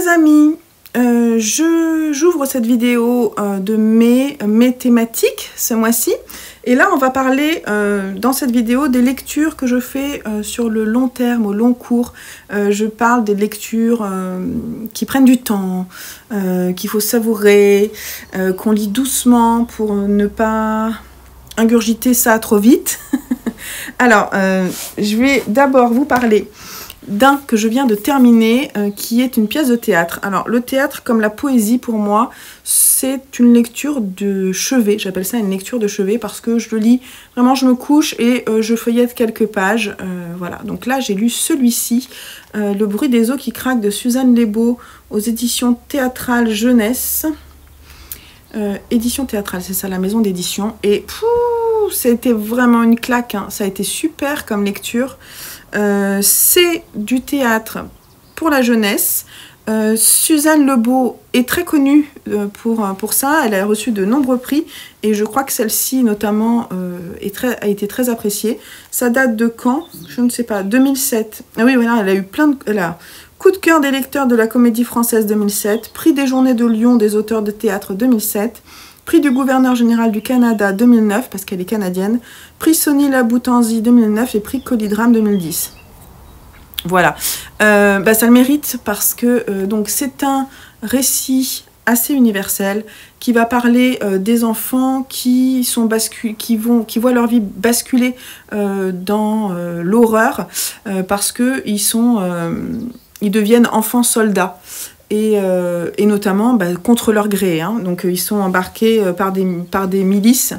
amis, j'ouvre cette vidéo de mes thématiques ce mois-ci. Et là, on va parler dans cette vidéo des lectures que je fais sur le long terme, au long cours. Je parle des lectures qui prennent du temps, qu'il faut savourer, qu'on lit doucement pour ne pas ingurgiter ça trop vite. Alors, je vais d'abord vous parler d'un que je viens de terminer, qui est une pièce de théâtre. Alors, le théâtre, comme la poésie, pour moi, c'est une lecture de chevet. J'appelle ça une lecture de chevet parce que je le lis, vraiment, je me couche et je feuillette quelques pages. Voilà, donc là, j'ai lu celui-ci, Le bruit des eaux qui craquent, de Suzanne Lebeau, aux éditions théâtrales jeunesse. Édition théâtrale, c'est ça, la maison d'édition. Et ça a été vraiment une claque, hein. Ça a été super comme lecture. C'est du théâtre pour la jeunesse. Suzanne Lebeau est très connue pour ça. Elle a reçu de nombreux prix et je crois que celle-ci notamment a été très appréciée. Ça date de quand? Je ne sais pas, 2007. Ah oui, voilà, elle a eu plein de... Elle a coup de cœur des lecteurs de la Comédie Française 2007, prix des Journées de Lyon des auteurs de théâtre 2007, prix du gouverneur général du Canada 2009, parce qu'elle est canadienne, prix Sonny Laboutanzi 2009 et prix Colidrame 2010. Voilà, ça le mérite parce que donc c'est un récit assez universel qui va parler des enfants qui voient leur vie basculer dans l'horreur parce que ils deviennent enfants soldats. Et notamment contre leur gré, hein. Donc ils sont embarqués par des milices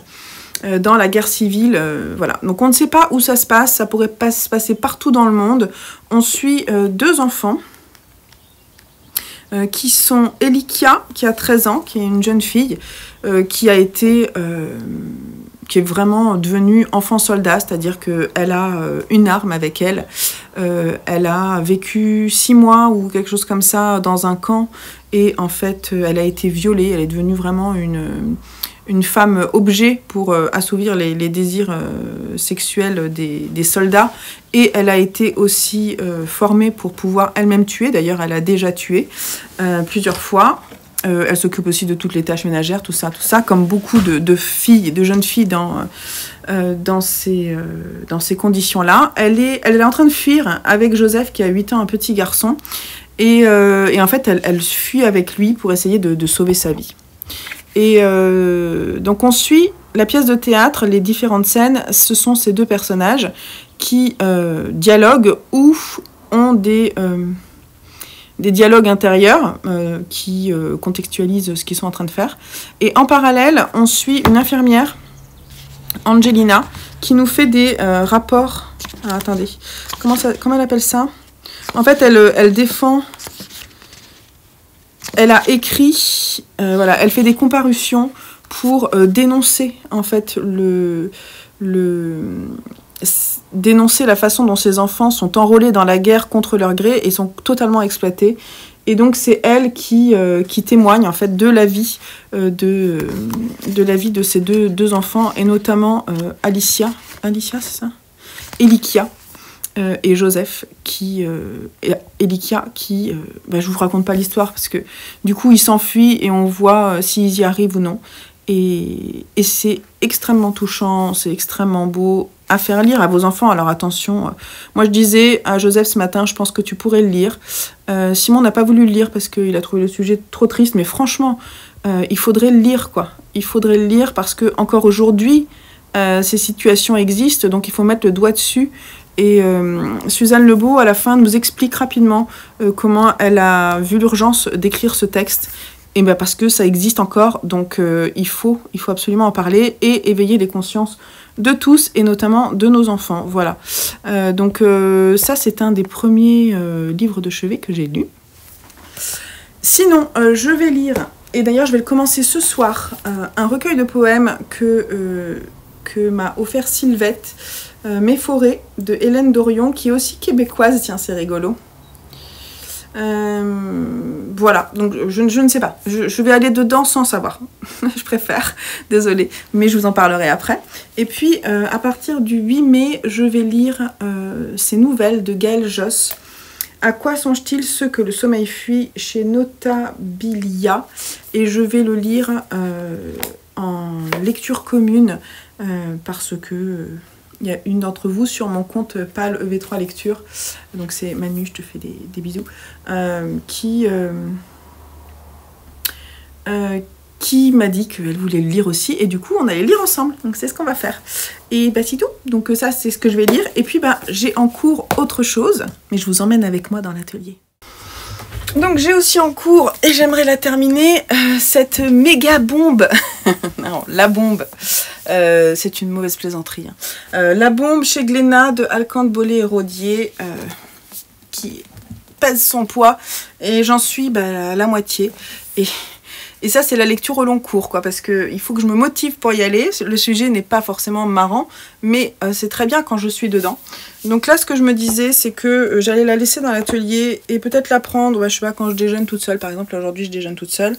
dans la guerre civile, voilà. Donc on ne sait pas où ça se passe, ça pourrait pas se passer partout dans le monde. On suit deux enfants qui sont Elikia, qui a 13 ans, qui est une jeune fille, qui est vraiment devenue enfant soldat, c'est-à-dire qu'elle a une arme avec elle. Elle a vécu 6 mois ou quelque chose comme ça dans un camp et en fait elle a été violée, elle est devenue vraiment une femme objet pour assouvir les désirs sexuels des soldats et elle a été aussi formée pour pouvoir elle-même tuer, d'ailleurs elle a déjà tué plusieurs fois. Elle s'occupe aussi de toutes les tâches ménagères, tout ça, comme beaucoup de filles, de jeunes filles dans ces conditions-là. Elle est en train de fuir avec Joseph, qui a 8 ans, un petit garçon. Et en fait, elle fuit avec lui pour essayer de sauver sa vie. Et donc, on suit la pièce de théâtre, les différentes scènes. Ce sont ces deux personnages qui dialoguent ou ont des dialogues intérieurs qui contextualisent ce qu'ils sont en train de faire. Et en parallèle, on suit une infirmière, Angelina, qui nous fait des rapports... Ah, attendez, comment elle appelle ça? En fait, elle défend... Elle a écrit... voilà, elle fait des comparutions pour dénoncer, en fait, dénoncer la façon dont ces enfants sont enrôlés dans la guerre contre leur gré et sont totalement exploités. Et donc c'est elle qui témoigne en fait de la vie de ces deux enfants et notamment Elikia, c'est ça? Elikia et Joseph Elikia qui je vous raconte pas l'histoire parce que du coup ils s'enfuient et on voit s'ils y arrivent ou non. Et c'est extrêmement touchant, c'est extrêmement beau à faire lire à vos enfants. Alors attention, moi je disais à Joseph ce matin, je pense que tu pourrais le lire. Simon n'a pas voulu le lire parce qu'il a trouvé le sujet trop triste, mais franchement, il faudrait le lire, quoi. Il faudrait le lire parce que encore aujourd'hui, ces situations existent, donc il faut mettre le doigt dessus. Et Suzanne Lebeau, à la fin, nous explique rapidement comment elle a vu l'urgence d'écrire ce texte. Et parce que ça existe encore, donc il faut absolument en parler et éveiller les consciences de tous et notamment de nos enfants. Voilà. Donc ça, c'est un des premiers livres de chevet que j'ai lu. Sinon, je vais lire, et d'ailleurs je vais le commencer ce soir, un recueil de poèmes que m'a offert Sylvette, Mes forêts, de Hélène Dorion, qui est aussi québécoise. Tiens, c'est rigolo. Voilà, donc je ne sais pas, je vais aller dedans sans savoir, je préfère, désolée, mais je vous en parlerai après. Et puis à partir du 8 mai, je vais lire ces nouvelles de Gaëlle Josse, À quoi songent-ils ceux que le sommeil fuit chez Notabilia, et je vais le lire en lecture commune parce que il y a une d'entre vous sur mon compte PAL EV3 Lecture, donc c'est Manu, je te fais des bisous, qui m'a dit qu'elle voulait le lire aussi, et du coup on allait le lire ensemble, donc c'est ce qu'on va faire. Et bah c'est tout, donc ça c'est ce que je vais lire, et puis bah j'ai en cours autre chose, mais je vous emmène avec moi dans l'atelier. Donc j'ai aussi en cours, et j'aimerais la terminer, cette méga bombe, non la bombe, c'est une mauvaise plaisanterie, hein. La bombe chez Glénat de Alcante, Bollé et Rodier, qui pèse son poids, et j'en suis bah, à la moitié, et ça, c'est la lecture au long cours, quoi, parce qu'il faut que je me motive pour y aller. Le sujet n'est pas forcément marrant, mais c'est très bien quand je suis dedans. Donc là, ce que je me disais, c'est que j'allais la laisser dans l'atelier et peut-être la prendre, je sais pas, quand je déjeune toute seule. Par exemple, aujourd'hui, je déjeune toute seule.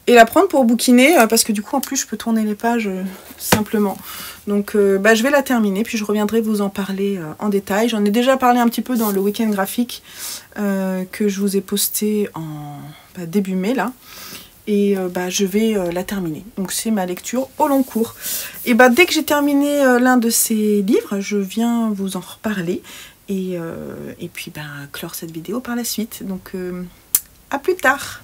Et la prendre pour bouquiner, parce que du coup, en plus, je peux tourner les pages simplement. Donc, bah, je vais la terminer, puis je reviendrai vous en parler en détail. J'en ai déjà parlé un petit peu dans le week-end graphique que je vous ai posté en début mai, là. Et bah, je vais la terminer. Donc c'est ma lecture au long cours. Et bah, dès que j'ai terminé l'un de ces livres, je viens vous en reparler. Et puis bah, clore cette vidéo par la suite. Donc à plus tard.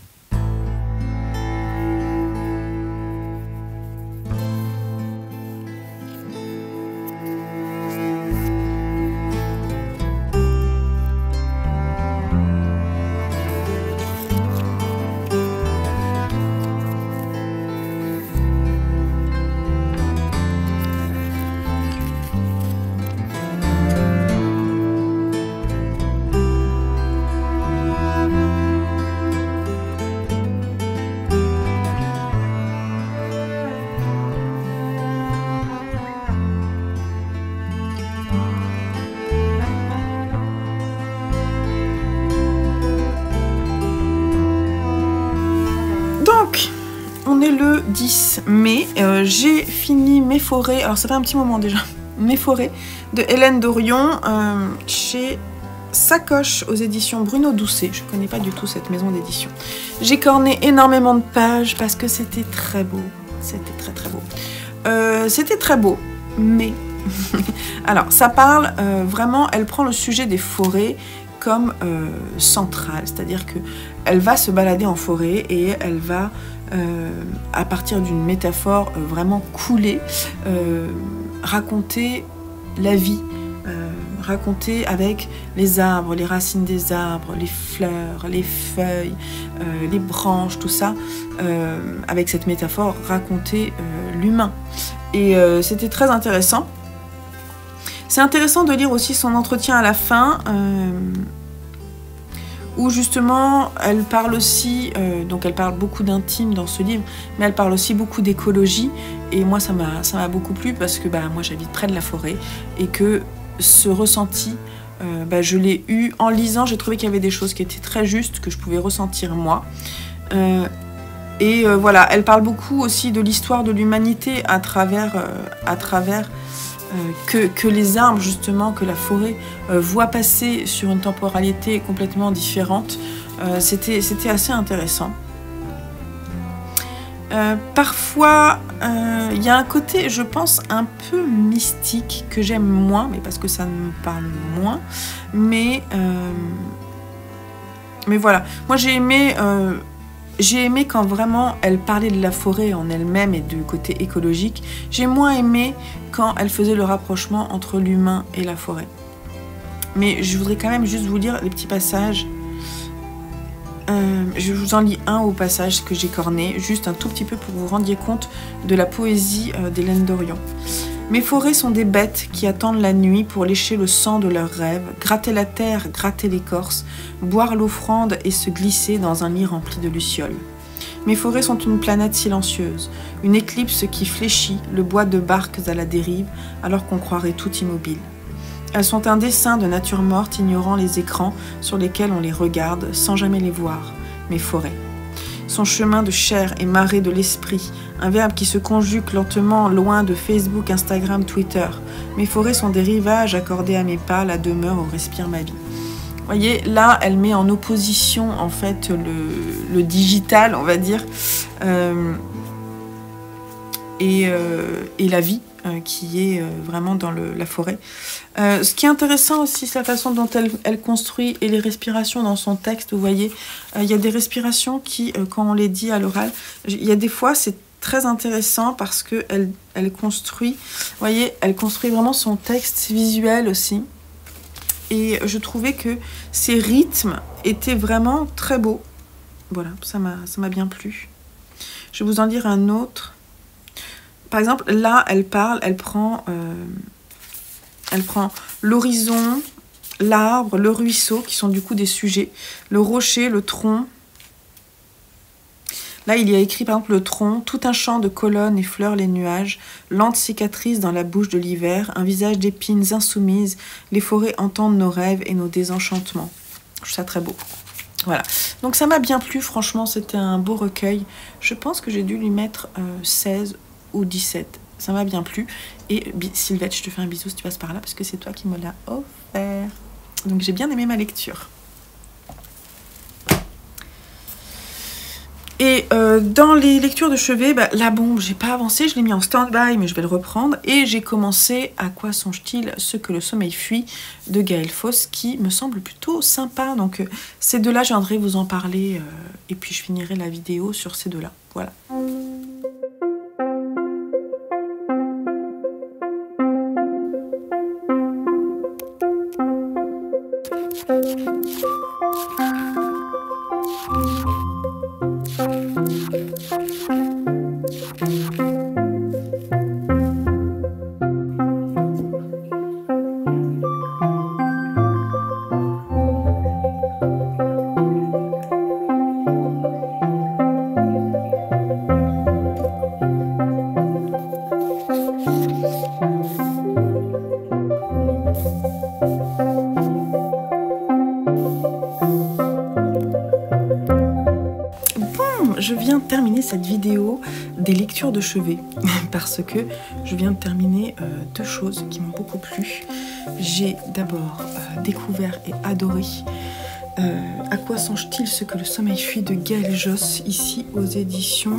On est le 10 mai, j'ai fini Mes forêts, alors ça fait un petit moment déjà, Mes forêts de Hélène Dorion chez Sacoche aux éditions Bruno Doucet. Je ne connais pas du tout cette maison d'édition. J'ai corné énormément de pages parce que c'était très beau, c'était très beau. C'était très beau, mais... alors ça parle vraiment, elle prend le sujet des forêts comme central, c'est-à-dire qu'elle va se balader en forêt et elle va... à partir d'une métaphore vraiment coulée, raconter la vie, raconter avec les arbres, les racines des arbres, les fleurs, les feuilles, les branches, tout ça, avec cette métaphore, raconter l'humain. Et c'était très intéressant. C'est intéressant de lire aussi son entretien à la fin, où justement elle parle aussi, donc elle parle beaucoup d'intime dans ce livre, mais elle parle aussi beaucoup d'écologie, et moi ça m'a beaucoup plu parce que bah, moi j'habite près de la forêt, et que ce ressenti, bah, je l'ai eu en lisant. J'ai trouvé qu'il y avait des choses qui étaient très justes, que je pouvais ressentir moi. Voilà, elle parle beaucoup aussi de l'histoire de l'humanité à travers que les arbres, justement, que la forêt voit passer sur une temporalité complètement différente. C'était assez intéressant. Parfois, il y a un côté, je pense, un peu mystique que j'aime moins, mais parce que ça me parle moins. Mais voilà, moi j'ai aimé quand vraiment elle parlait de la forêt en elle-même et du côté écologique. J'ai moins aimé quand elle faisait le rapprochement entre l'humain et la forêt. Mais je voudrais quand même juste vous lire les petits passages. Je vous en lis un au passage que j'ai corné, juste un tout petit peu pour que vous rendiez compte de la poésie d'Hélène Dorion. Mes forêts sont des bêtes qui attendent la nuit pour lécher le sang de leurs rêves, gratter la terre, gratter l'écorce, boire l'offrande et se glisser dans un lit rempli de lucioles. Mes forêts sont une planète silencieuse, une éclipse qui fléchit le bois de barques à la dérive alors qu'on croirait tout immobile. Elles sont un dessin de nature morte ignorant les écrans sur lesquels on les regarde sans jamais les voir. Mes forêts. Son chemin de chair et marée de l'esprit, un verbe qui se conjugue lentement loin de Facebook, Instagram, Twitter. Mes forêts sont des rivages accordés à mes pas, la demeure où respire ma vie. voyez, là, elle met en opposition, en fait, le digital, on va dire, et la vie qui est vraiment dans la forêt. Ce qui est intéressant aussi, c'est la façon dont elle construit et les respirations dans son texte. Vous voyez, il y a des respirations qui, quand on les dit à l'oral, il y a des fois, c'est très intéressant parce qu'elle construit, vous voyez, elle construit vraiment son texte visuel aussi. Et je trouvais que ces rythmes étaient vraiment très beaux. Voilà, ça m'a bien plu. Je vais vous en dire un autre. Par exemple, là, elle prend l'horizon, l'arbre, le ruisseau, qui sont du coup des sujets, le rocher, le tronc. Là, il y a écrit, par exemple, le tronc, tout un champ de colonnes effleure les nuages, lente cicatrice dans la bouche de l'hiver, un visage d'épines insoumises, les forêts entendent nos rêves et nos désenchantements. Je trouve ça très beau. Voilà. Donc ça m'a bien plu, franchement, c'était un beau recueil. Je pense que j'ai dû lui mettre 16 ou 17. Ça m'a bien plu. Et Sylvette, je te fais un bisou si tu passes par là, parce que c'est toi qui me l'as offert. Donc j'ai bien aimé ma lecture. Et dans les lectures de chevet, bah, la bombe, j'ai pas avancé, je l'ai mis en stand-by, mais je vais le reprendre. Et j'ai commencé À quoi songe-t-il ce que le sommeil fuit de Gaël Fosse, qui me semble plutôt sympa. Donc ces deux-là, je viendrai vous en parler, et puis je finirai la vidéo sur ces deux-là. Voilà. Je viens de terminer cette vidéo des lectures de chevet parce que je viens de terminer deux choses qui m'ont beaucoup plu. J'ai d'abord découvert et adoré À quoi songe-t-il ce que le sommeil fuit de Gaël Josse, ici aux éditions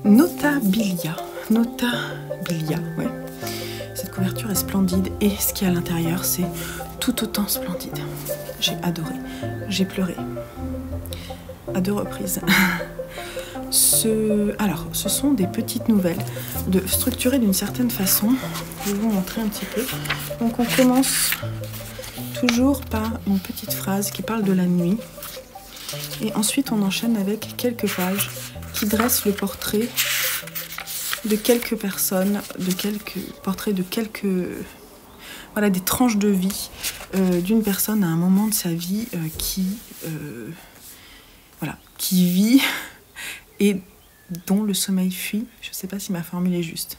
Notabilia. Notabilia, ouais. Cette couverture est splendide et ce qu'il y a à l'intérieur, c'est tout autant splendide. J'ai adoré, j'ai pleuré. À deux reprises. Alors, ce sont des petites nouvelles structurées d'une certaine façon. Je vais vous montrer un petit peu. Donc, on commence toujours par une petite phrase qui parle de la nuit. Et ensuite, on enchaîne avec quelques pages qui dressent le portrait de quelques personnes, voilà, des tranches de vie d'une personne à un moment de sa vie qui vit et dont le sommeil fuit. Je ne sais pas si ma formule est juste.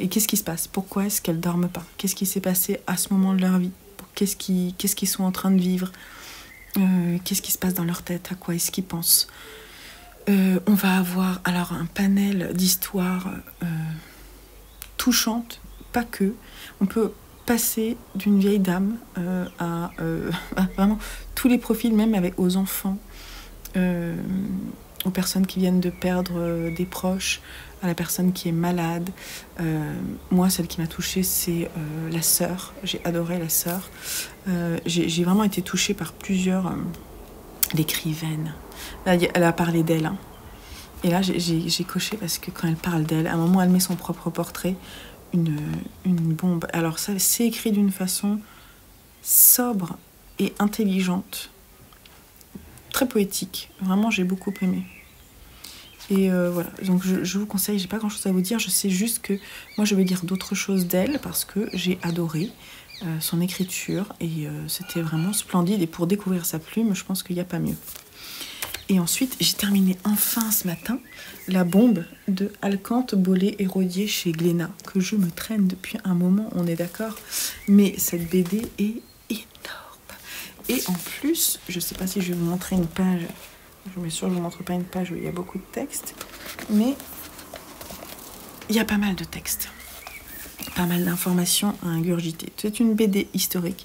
Et qu'est-ce qui se passe? Pourquoi est-ce qu'elles ne dorment pas? Qu'est-ce qui s'est passé à ce moment de leur vie? Qu'est-ce qu'ils sont en train de vivre? Qu'est-ce qui se passe dans leur tête? À quoi est-ce qu'ils pensent? On va avoir alors un panel d'histoires touchantes, pas que. On peut passer d'une vieille dame à vraiment tous les profils, même aux enfants, aux personnes qui viennent de perdre des proches, à la personne qui est malade. Moi, celle qui m'a touchée, c'est la sœur. J'ai adoré la sœur. J'ai vraiment été touchée par plusieurs... l'écrivaine. Là, elle a parlé d'elle. Hein. Et là, j'ai coché parce que quand elle parle d'elle, à un moment, elle met son propre portrait, une bombe. Alors ça, c'est écrit d'une façon sobre et intelligente. Très poétique. Vraiment, j'ai beaucoup aimé. Et voilà, donc je vous conseille, j'ai pas grand chose à vous dire, je sais juste que moi je vais dire d'autres choses d'elle parce que j'ai adoré son écriture et c'était vraiment splendide. Et pour découvrir sa plume, je pense qu'il n'y a pas mieux. Et ensuite, j'ai terminé enfin ce matin La bombe de Alcante, Bollé et Rodier chez Glénat, que je me traîne depuis un moment, on est d'accord. Mais cette BD est énorme. Et en plus, je sais pas si je vais vous montrer une page. Je suis sûre que je ne vous montre pas une page où il y a beaucoup de texte, mais il y a pas mal de texte. pas mal d'informations à ingurgiter. C'est une BD historique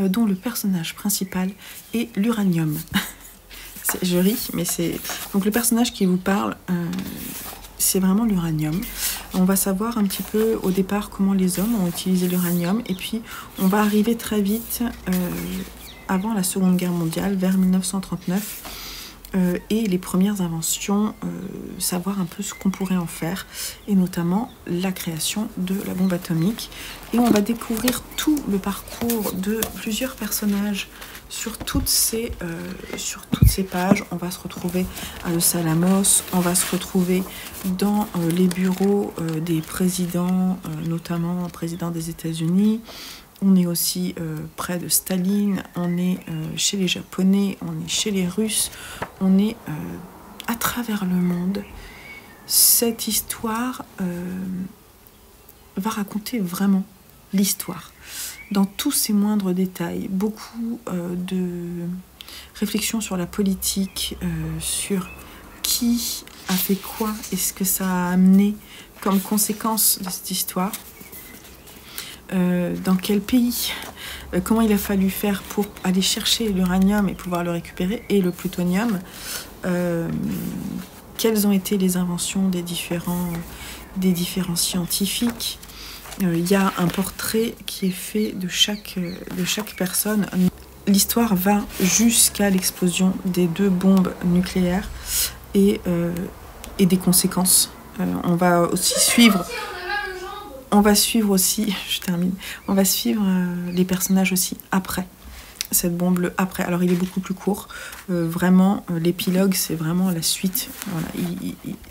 dont le personnage principal est l'uranium. Je ris, mais c'est... Donc le personnage qui vous parle, c'est vraiment l'uranium. On va savoir un petit peu au départ comment les hommes ont utilisé l'uranium, et puis on va arriver très vite avant la Seconde Guerre mondiale, vers 1939, et les premières inventions, savoir un peu ce qu'on pourrait en faire, et notamment la création de la bombe atomique. Et on va découvrir tout le parcours de plusieurs personnages sur toutes ces pages. On va se retrouver à Los Alamos, on va se retrouver dans les bureaux des présidents, notamment le président des États-Unis. On est aussi près de Staline, on est chez les Japonais, on est chez les Russes, on est à travers le monde. Cette histoire va raconter vraiment l'histoire, dans tous ses moindres détails. Beaucoup de réflexions sur la politique, sur qui a fait quoi et ce que ça a amené comme conséquence de cette histoire. Dans quel pays, comment il a fallu faire pour aller chercher l'uranium et pouvoir le récupérer, et le plutonium, quelles ont été les inventions des différents scientifiques. Il y a un portrait qui est fait de chaque personne. L'histoire va jusqu'à l'explosion des 2 bombes nucléaires et des conséquences. On va aussi suivre... On va suivre aussi, je termine, on va suivre les personnages aussi après cette bombe, après. Alors il est beaucoup plus court, vraiment l'épilogue c'est vraiment la suite, voilà.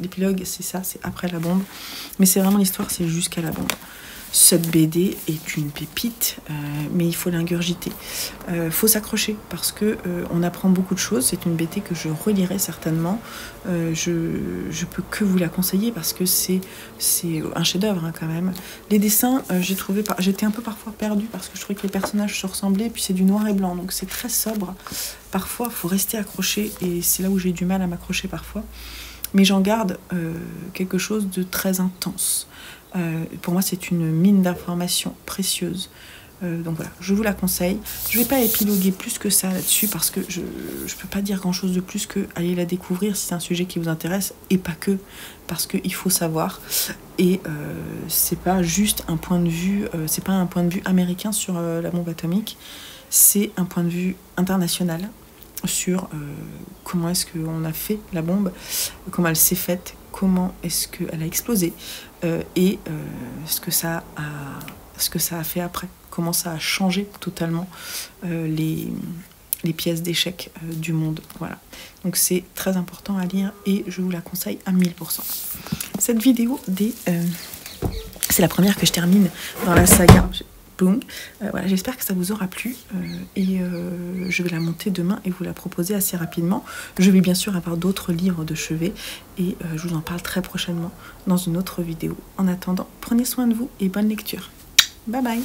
L'épilogue c'est ça, c'est après la bombe, mais c'est vraiment l'histoire, c'est jusqu'à la bombe. Cette BD est une pépite, mais il faut l'ingurgiter. Faut s'accrocher parce que on apprend beaucoup de choses. C'est une BD que je relirai certainement. Je peux que vous la conseiller parce que c'est un chef-d'œuvre, hein, quand même. Les dessins, j'étais un peu parfois perdue parce que je trouvais que les personnages se ressemblaient. Puis c'est du noir et blanc, donc c'est très sobre. Parfois, il faut rester accroché et c'est là où j'ai du mal à m'accrocher parfois. Mais j'en garde quelque chose de très intense. Pour moi, c'est une mine d'informations précieuse. Donc voilà, je vous la conseille. Je ne vais pas épiloguer plus que ça là-dessus parce que je ne peux pas dire grand-chose de plus que aller la découvrir si c'est un sujet qui vous intéresse, et pas que, parce qu'il faut savoir. Et c'est pas juste un point de vue, c'est pas un point de vue américain sur la bombe atomique, c'est un point de vue international sur comment est-ce qu'on a fait la bombe, comment elle s'est faite, comment est-ce qu'elle a explosé, et ce que ça a fait après, comment ça a changé totalement les pièces d'échecs du monde. Voilà. Donc c'est très important à lire et je vous la conseille à 1000%. Cette vidéo c'est la première que je termine dans la saga. Voilà, j'espère que ça vous aura plu et je vais la monter demain et vous la proposer assez rapidement. Je vais bien sûr avoir d'autres livres de chevet et je vous en parle très prochainement dans une autre vidéo. En attendant, prenez soin de vous et bonne lecture. Bye bye.